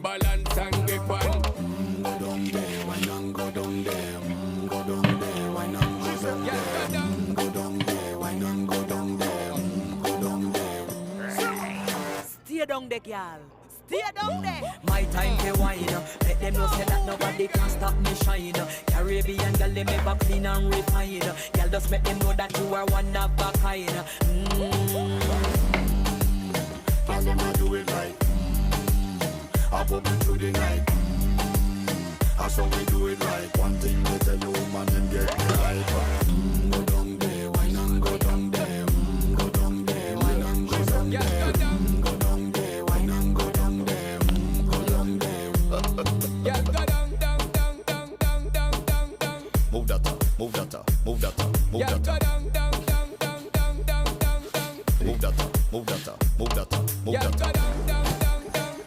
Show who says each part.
Speaker 1: balance and grip on.
Speaker 2: Go down there, why not go down there? Go down there, why not go down there? Go down there, why not go down there? Go down there.
Speaker 3: Stay down there, girl. Stay down there. My time to wine. Let them know say that nobody can stop me shine. Caribbean girl, they never clean and refine. Girl, just make them know that you are one of a kind.
Speaker 2: Girl, them a do it right. I pop it through the night. That's how we do it right. One thing they tell you, man, and get me right. Go down there, why not go down there? Go down there, why not go down there? Go down there, why not go down there? Go down there.
Speaker 1: Yeah, go down, down, down, down, down, down, down, down.
Speaker 2: Move that up, move that up, move that